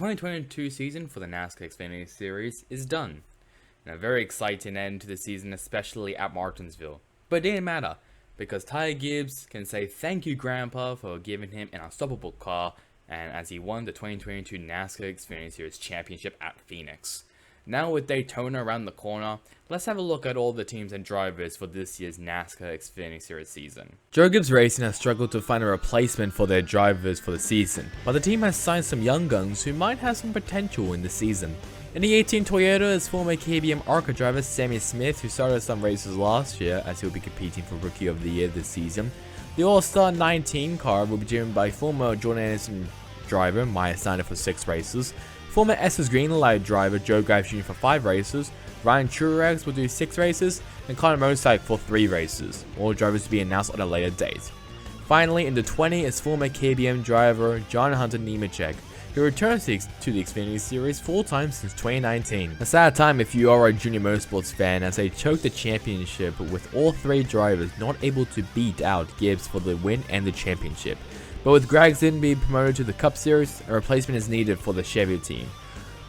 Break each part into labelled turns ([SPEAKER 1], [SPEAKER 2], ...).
[SPEAKER 1] 2022 season for the NASCAR Xfinity Series is done, and a very exciting end to the season, especially at Martinsville. But it didn't matter, because Ty Gibbs can say thank you Grandpa for giving him an unstoppable car, and as he won the 2022 NASCAR Xfinity Series Championship at Phoenix. Now with Daytona around the corner, let's have a look at all the teams and drivers for this year's NASCAR Xfinity Series season.
[SPEAKER 2] Joe Gibbs Racing has struggled to find a replacement for their drivers for the season, but the team has signed some young guns who might have some potential in the season. In the 18 Toyota is former KBM ARCA driver Sammy Smith, who started some races last year as he'll be competing for Rookie of the Year this season. The All-Star 19 car will be driven by former Jordan Anderson driver Maya Steiner for 6 races, former SS Greenlight driver Joe Gibbs Jr. for 5 races, Ryan Truex will do 6 races, and Connor Mosaik for 3 races, all drivers to be announced on a later date. Finally, in the 20 is former KBM driver John Hunter Nemechek, who returns to the Xfinity Series full-time since 2019. A sad time if you are a Junior Motorsports fan, as they choked the championship with all 3 drivers not able to beat out Gibbs for the win and the championship. But with Greg Zinn being promoted to the Cup Series, a replacement is needed for the Chevy team.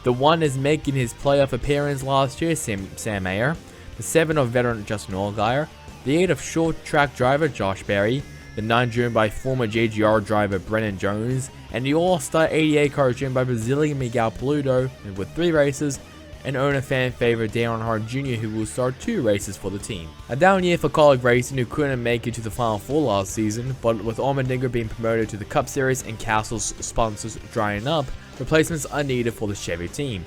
[SPEAKER 2] The 1 is making his playoff appearance last year, Sam Mayer, the 7 of veteran Justin Allgaier, the 8 of short track driver Josh Berry, the 9 driven by former JGR driver Brennan Jones, and the All-Star 88 car driven by Brazilian Miguel Paludo, and with 3 races, and owner fan favorite Dale Earnhardt Jr., who will start 2 races for the team. A down year for Kaulig Racing, who couldn't make it to the Final Four last season, but with Allmendinger being promoted to the Cup Series and Castle's sponsors drying up, replacements are needed for the Chevy team.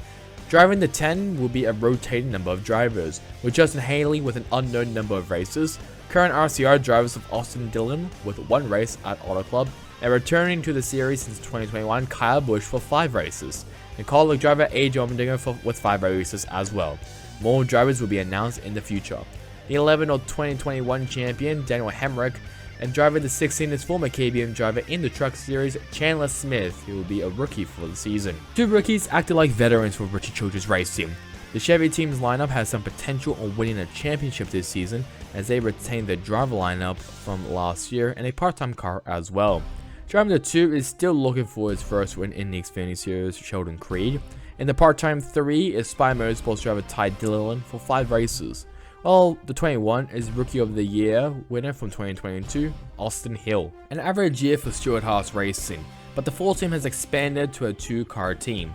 [SPEAKER 2] Driving the 10 will be a rotating number of drivers, with Justin Haley with an unknown number of races, current RCR drivers of Austin Dillon with 1 race at Auto Club, and returning to the series since 2021 Kyle Busch for 5 races, and Kaulig driver AJ Allmendinger with 5 races as well. More drivers will be announced in the future. The 11 of 2021 champion Daniel Hemrick, and driver the 16 is former KBM driver in the Truck Series Chandler Smith, who will be a rookie for the season. 2 rookies acted like veterans for Richie Childress Racing. The Chevy team's lineup has some potential on winning a championship this season, as they retain their driver lineup from last year and a part-time car as well. Driving the 2 is still looking for his first win in the Xfinity Series, Sheldon Creed. In the part-time 3 is Spy Motorsports driver Ty Dillon for 5 races, while the 21 is Rookie of the Year winner from 2022, Austin Hill. An average year for Stewart-Haas Racing, but the full team has expanded to a 2-car team.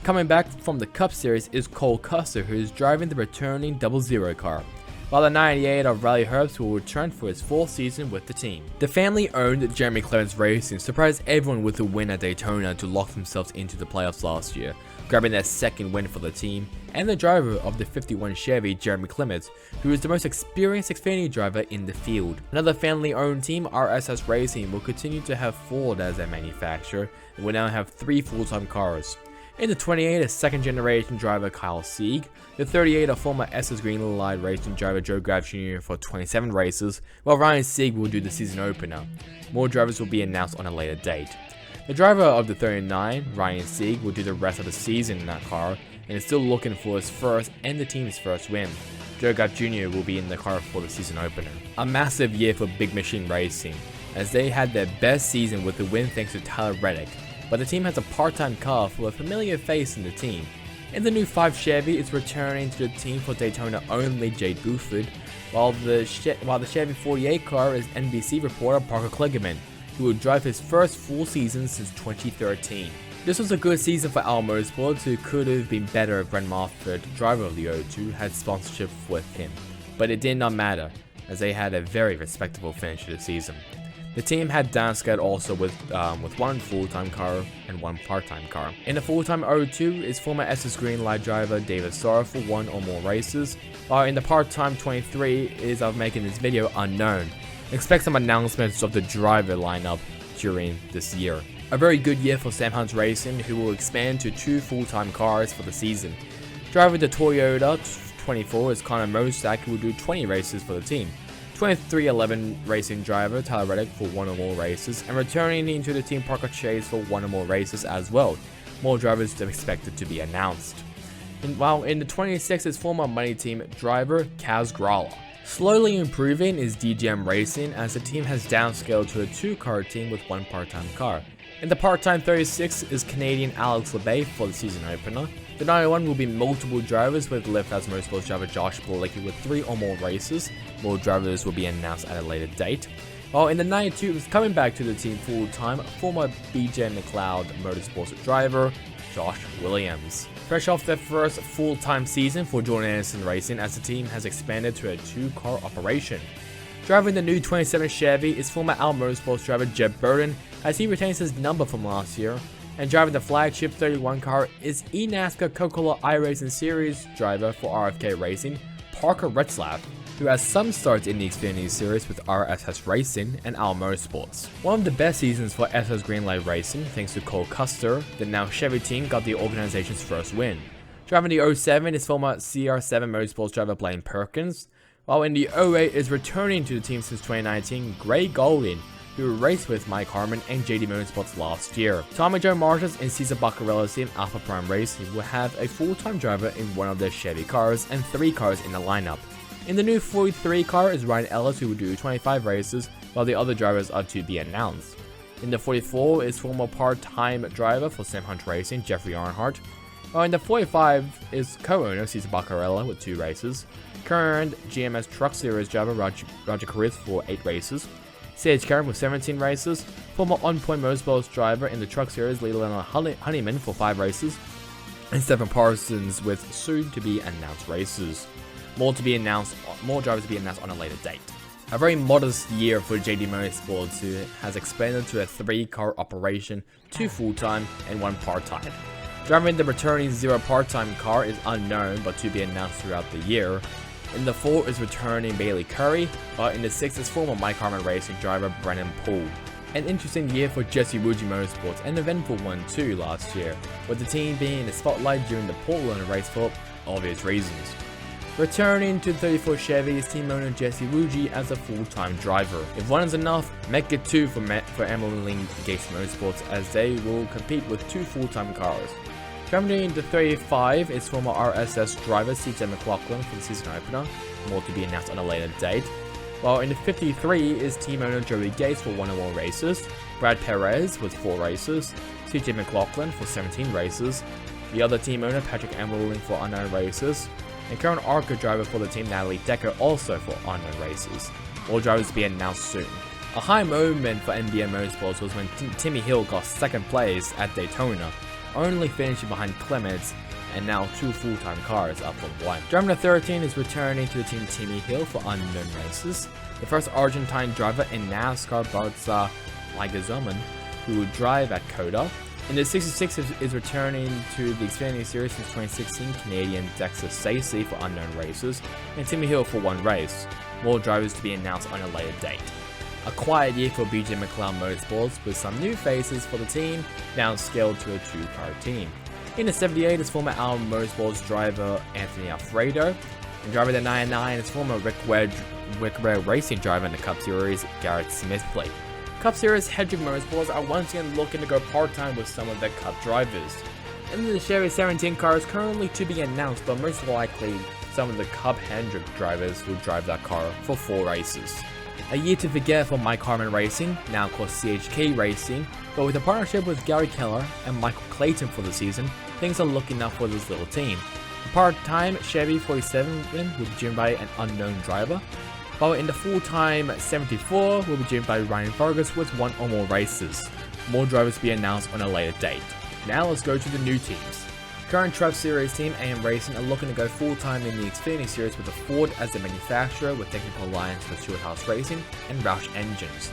[SPEAKER 2] Coming back from the Cup Series is Cole Custer, who is driving the returning 00 car, while the 98 of Riley Herbst will return for his 4th season with the team. The family-owned Jeremy Clarence Racing surprised everyone with a win at Daytona to lock themselves into the playoffs last year, grabbing their 2nd win for the team, and the driver of the 51 Chevy, Jeremy Clements, who is the most experienced Xfinity driver in the field. Another family-owned team, RSS Racing, will continue to have Ford as their manufacturer, and will now have 3 full-time cars. In the 28 is 2nd generation driver Kyle Sieg, the 38 of former SS Greenlight Racing driver Joe Gibbs Jr. for 27 races, while Ryan Sieg will do the season opener. More drivers will be announced on a later date. The driver of the 39, Ryan Sieg, will do the rest of the season in that car, and is still looking for his first and the team's first win. Joe Gibbs Jr. will be in the car for the season opener. A massive year for Big Machine Racing, as they had their best season with the win thanks to Tyler Reddick, but the team has a part-time car for a familiar face in the team. In the new 5 Chevy, it's returning to the team for Daytona only Jade Buford, while the Chevy 48 car is NBC reporter Parker Kligerman, who will drive his first full season since 2013. This was a good season for Al Motorsports, who could have been better if Brent Moffitt, driver of the O2, had sponsorship with him, but it did not matter, as they had a very respectable finish to the season. The team had downscaled also with 1 full-time car and 1 part-time car. In the full-time O2 is former SS Greenlight driver David Starr for 1 or more races, while in the part-time 23 is of making this video unknown. Expect some announcements of the driver lineup during this year. A very good year for Sam Hunt Racing, who will expand to 2 full-time cars for the season. Driving the Toyota 24 is Connor Mosaik, who will do 20 races for the team. 2311 racing driver Tyler Reddick for 1 or more races, and returning into the team Parker Chase for 1 or more races as well. More drivers are expected to be announced. While in the 26 is former Money Team driver Kaz Gralla. Slowly improving is DGM Racing, as the team has downscaled to a 2-car team with 1 part-time car. In the part-time 36 is Canadian Alex LeBay for the season opener. The 91 will be multiple drivers with Lifthouse Motorsports driver Josh Blakey with 3 or more races. More drivers will be announced at a later date. While in the 92 is coming back to the team full-time, former BJ McLeod Motorsports driver Josh Williams. Fresh off their first full-time season for Jordan Anderson Racing as the team has expanded to a 2-car operation. Driving the new 27 Chevy is former Al Motorsports driver Jeb Burton as he retains his number from last year. And driving the flagship 31 car is NASCAR Coca-Cola iRacing Series driver for RFK Racing, Parker Retzlaff, who has some starts in the Xfinity Series with RSS Racing and Al Motorsports. One of the best seasons for SS Greenlight Racing thanks to Cole Custer, the now Chevy team got the organization's first win. Driving the 07 is former CR7 Motorsports driver Blaine Perkins, while in the 08 is returning to the team since 2019 Gray Golding, who raced with Mike Harmon and JD Motorsports last year. Tommy Joe Martins and Cesar Baccarella's team Alpha Prime Racing will have a full-time driver in one of their Chevy cars and 3 cars in the lineup. In the new 43 car is Ryan Ellis, who will do 25 races, while the other drivers are to be announced. In the 44 is former part-time driver for Sam Hunt Racing Jeffrey Earnhardt, while in the 45 is co-owner Cesar Baccarella with 2 races, current GMS Truck Series driver Roger Chris for 8 races, C.H. Karen with 17 races, former On Point Motorsports driver in the Truck Series Leland Honeyman for 5 races, and Stephen Parsons with soon-to-be-announced races. More drivers to be announced on a later date. A very modest year for JD Motorsports, who has expanded to a 3-car operation, 2 full-time and 1 part-time. Driving the returning 0 part-time car is unknown but to be announced throughout the year. In the 4 is returning Bailey Curry, while in the 6 is former Mike Harmon Racing driver Brennan Poole. An interesting year for Iwuji Motorsports, an eventful one too last year, with the team being in the spotlight during the Portland race for obvious reasons. Returning to the 34 Chevy is team owner Jesse Iwuji as a full-time driver. If 1 is enough, make it 2 for Emily Lynn Gates Motorsports, as they will compete with 2 full-time cars. Driving the 35 is former RSS driver CJ McLaughlin for the season opener, more to be announced on a later date. While in the 53 is team owner Joey Gates for 1 or more races, Brad Perez with 4 races, CJ McLaughlin for 17 races, the other team owner Patrick Emerling for unknown races, and current ARCA driver for the team Natalie Decker also for unknown races. All drivers to be announced soon. A high moment for NBA Motorsports was when Timmy Hill got 2nd place at Daytona, only finishing behind Clements, and now 2 full-time cars up from 1. Driving the 13 is returning to the team Timmy Hill for unknown races. The first Argentine driver in NASCAR, Barza Ligazoman, who will drive at COTA. In the 66 is returning to the Xfinity Series since 2016 Canadian Dexter Stacey for unknown races, and Timmy Hill for 1 race. More drivers to be announced on a later date. A quiet year for BJ McLeod Motorsports, with some new faces for the team, now scaled to a 2-car team. In the 78 is former Al Motorsports driver Anthony Alfredo, and driving the 99 is former Rick Ware Racing driver in the Cup Series Garrett Smith-Plate. Cup Series Hedrick Motorsports are once again looking to go part-time with some of their Cup drivers. And the Chevy 17 car is currently to be announced, but most likely some of the Cup Hendrick drivers will drive that car for 4 races. A year to forget for Mike Harmon Racing, now called CHK Racing, but with a partnership with Gary Keller and Michael Clayton for the season, things are looking up for this little team. The part-time Chevy 47 will be driven by an unknown driver, while in the full-time 74 will be driven by Ryan Vargas with 1 or more races. More drivers to be announced on a later date. Now let's go to the new teams. Current Truck Series team AM Racing are looking to go full-time in the Xfinity Series with a Ford as the manufacturer, with technical alliance with Stewart House Racing and Roush Engines.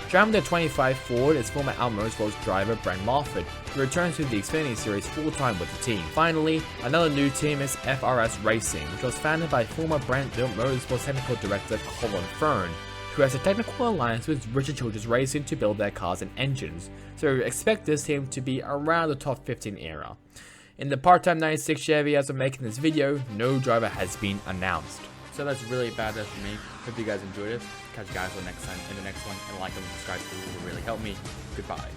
[SPEAKER 2] Driving the 25 Ford is former Al Motorsports driver Brent Moffitt, who returns to the Xfinity Series full-time with the team. Finally, another new team is FRS Racing, which was founded by former Brent Motorsports technical director Colin Fern, who has a technical alliance with Richard Childress Racing to build their cars and engines, so expect this team to be around the top 15 era. In the part-time 96 Chevy, as I'm making this video, no driver has been announced. So that's really bad there for me. Hope you guys enjoyed it. Catch you guys in the next one, and like and subscribe, it will really help me. Goodbye.